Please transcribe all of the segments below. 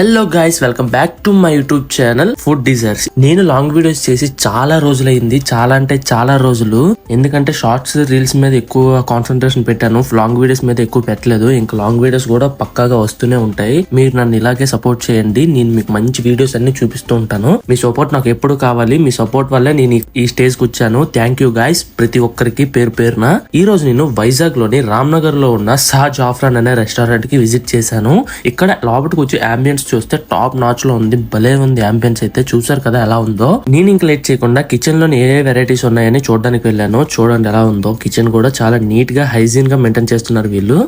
Hello guys, welcome back to my YouTube channel food desires. నేను long videos చేసి చాలా రోజులైంది, చాలా అంటే చాలా రోజులు. ఎందుకంటే షార్ట్స్ రీల్స్ మీద ఎక్కువ కాన్సన్ట్రేషన్ పెట్టాను, లాంగ్ వీడియోస్ మీద ఎక్కువ పెట్టలేదు. ఇంకా లాంగ్ వీడియోస్ కూడా పక్కాగా వస్తూనే ఉంటాయి. మీరు నన్ను ఇలాగే సపోర్ట్ చేయండి, నేను మీకు మంచి వీడియోస్ అన్ని చూపిస్తూ ఉంటాను. మీ సపోర్ట్ నాకు ఎప్పుడు కావాలి, మీ సపోర్ట్ వల్లే నేను ఈ స్టేజ్ కు వచ్చాను. థ్యాంక్ యూ గైస్, ప్రతి ఒక్కరికి పేరు పేరున. ఈ రోజు నేను వైజాగ్ లోని రామ్నగర్ లో ఉన్న షా జాఫ్రాన్ అనే రెస్టారెంట్ కి విజిట్ చేశాను. ఇక్కడ లోపలికి వచ్చి అంబియన్స్ చూస్తే టాప్ నాచ్ లో ఉంది, భలే ఉంది. అంబియన్స్ అయితే చూసారు కదా ఎలా ఉందో. నేను ఇంక లేట్ చేయకుండా కిచెన్ లో ఏ వెరైటీస్ ఉన్నాయని చూడడానికి వెళ్ళాను. చూడండి ఎలా ఉందో. కిచెన్ కూడా చాలా నీట్ గా హైజీన్ గా మెయింటైన్ చేస్తున్నారు వీళ్ళు.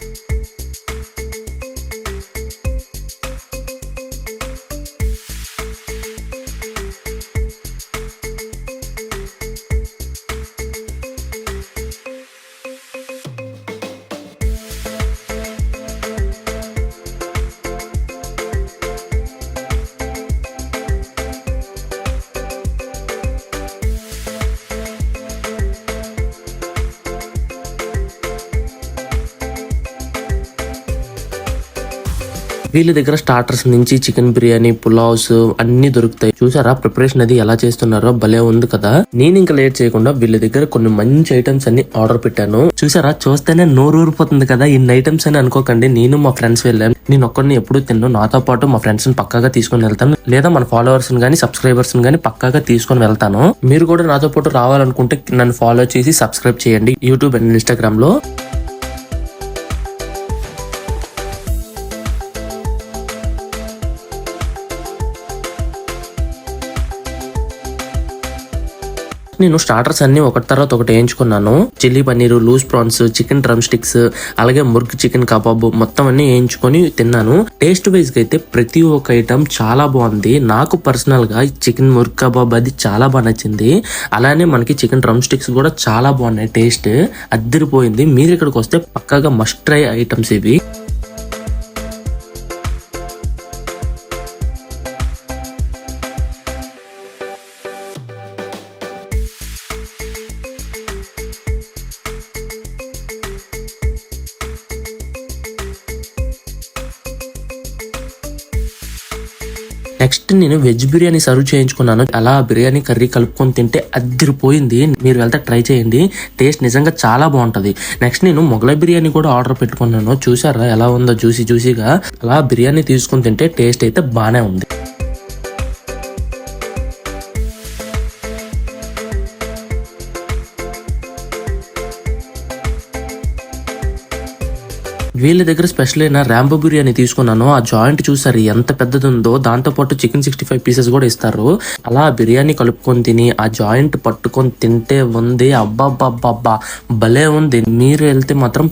వీళ్ళ దగ్గర స్టార్టర్స్ నుంచి చికెన్ బిర్యానీ, పులావ్స్ అన్ని దొరుకుతాయి. చూసారా ప్రిపరేషన్ అది ఎలా చేస్తున్నారో, భలే ఉంది కదా. నేను ఇంకా లేట్ చేయకుండా వీళ్ళ దగ్గర కొన్ని మంచి ఐటమ్స్ అన్ని ఆర్డర్ పెట్టాను. చూసారా, చూస్తేనే నోరు ఊరిపోతుంది కదా. ఇన్ని ఐటమ్స్ అని అనుకోకండి, నేను మా ఫ్రెండ్స్ వెళ్ళాను. నేను ఒక్కడిని ఎప్పుడు తిన్నాను, నాతో పాటు మా ఫ్రెండ్స్ ని పక్కాగా తీసుకొని వెళ్తాను, లేదా మన ఫాలోవర్స్ గానీ సబ్స్క్రైబర్స్ గానీ పక్కాగా తీసుకొని వెళ్తాను. మీరు కూడా నాతో పాటు రావాలనుకుంటే నన్ను ఫాలో చేసి సబ్స్క్రైబ్ చేయండి యూట్యూబ్ అండ్ ఇన్స్టాగ్రామ్ లో. నేను స్టార్టర్స్ అన్ని ఒకటి తర్వాత ఒకటి వేయించుకున్నాను. Chilli paneer, loose prawns, chicken drumsticks, అలాగే ముర్గ్ చికెన్ కబాబ్ మొత్తం అన్ని వేయించుకొని తిన్నాను. టేస్ట్ వైజ్ గా అయితే ప్రతి ఒక్క ఐటమ్ చాలా బాగుంది. నాకు పర్సనల్ గా చికెన్ ముర్గ్ కబాబ్ అది చాలా బాగా నచ్చింది. అలానే మనకి చికెన్ డ్రమ్ స్టిక్స్ కూడా చాలా బాగున్నాయి. టేస్ట్ అద్దరిపోయింది. మీరు ఇక్కడికి వస్తే పక్కాగా మస్ట్ ట్రై ఐటమ్స్ ఇవి. నెక్స్ట్ నేను వెజ్ బిర్యానీ సర్వ్ చేయించుకున్నాను. అలా బిర్యానీ కర్రీ కలుపుకొని తింటే అద్దరిపోయింది. మీరు వెళ్తే ట్రై చేయండి, టేస్ట్ నిజంగా చాలా బాగుంటది. నెక్స్ట్ నేను మొగలై బిర్యానీ కూడా ఆర్డర్ పెట్టుకున్నాను. చూసారా ఎలా ఉందో, జ్యూసీగా. అలా బిర్యానీ తీసుకొని తింటే టేస్ట్ అయితే బానే ఉంది. వీళ్ళ దగ్గర స్పెషల్ అయిన ర్యాంబో బిర్యానీ తీసుకున్నాను. ఆ జాయింట్ చూసారు ఎంత పెద్దది ఉందో. దాంతో పాటు చికెన్ 65 పీసెస్ కూడా ఇస్తారు. అలా బిర్యానీ కలుపుకొని తిని ఆ జాయింట్ పట్టుకొని తింటే ఉంది, అబ్బాబ్బాబ్బా భలే ఉంది. మీరు వెళ్తే మాత్రం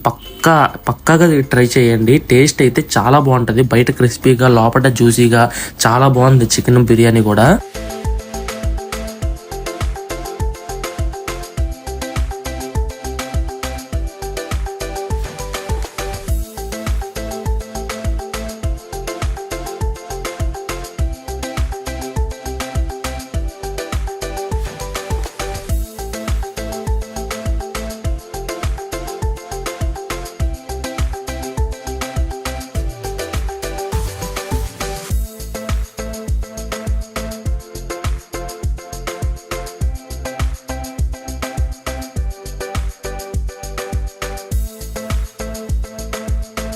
పక్కాగా ట్రై చేయండి. టేస్ట్ అయితే చాలా బాగుంటది. బయట క్రిస్పీగా, లోపల జ్యూసీగా చాలా బాగుంది చికెన్ బిర్యానీ కూడా.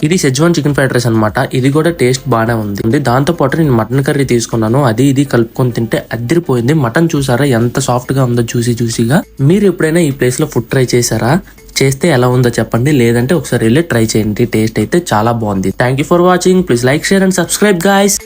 ఇది షెజ్వాన్ చికెన్ ఫ్రైడ్ రైస్ అనమాట. ఇది కూడా టేస్ట్ బాగానే ఉంది. దాంతో పాటు నేను మటన్ కర్రీ తీసుకున్నాను. ఇది కలుపుకొని తింటే అద్దరిపోయింది. మటన్ చూసారా ఎంత సాఫ్ట్ గా ఉందో, జ్యూసీగా. మీరు ఎప్పుడైనా ఈ ప్లేస్ లో ఫుడ్ ట్రై చేశారా? చేస్తే ఎలా ఉందో చెప్పండి, లేదంటే ఒకసారి వెళ్ళి ట్రై చేయండి. టేస్ట్ అయితే చాలా బాగుంది. Thank you for watching. Please like, share and subscribe guys.